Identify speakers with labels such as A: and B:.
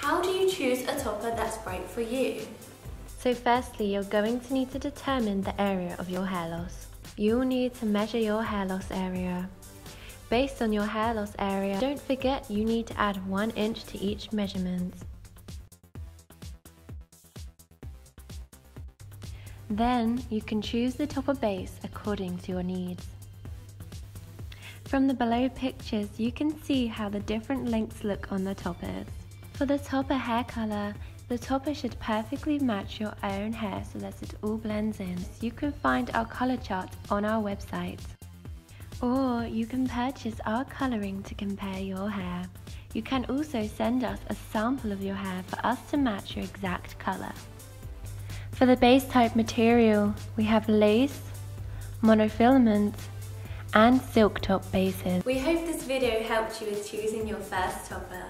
A: How do you choose a topper that's right for you?
B: So firstly, you're going to need to determine the area of your hair loss. You'll need to measure your hair loss area. Based on your hair loss area, don't forget you need to add 1 inch to each measurement. Then you can choose the topper base according to your needs. From the below pictures, you can see how the different lengths look on the toppers. For the topper hair color, the topper should perfectly match your own hair so that it all blends in. You can find our color chart on our website. Or you can purchase our coloring to compare your hair. You can also send us a sample of your hair for us to match your exact color. For the base type material, we have lace, monofilament, and silk top bases.
A: We hope this video helped you with choosing your first topper.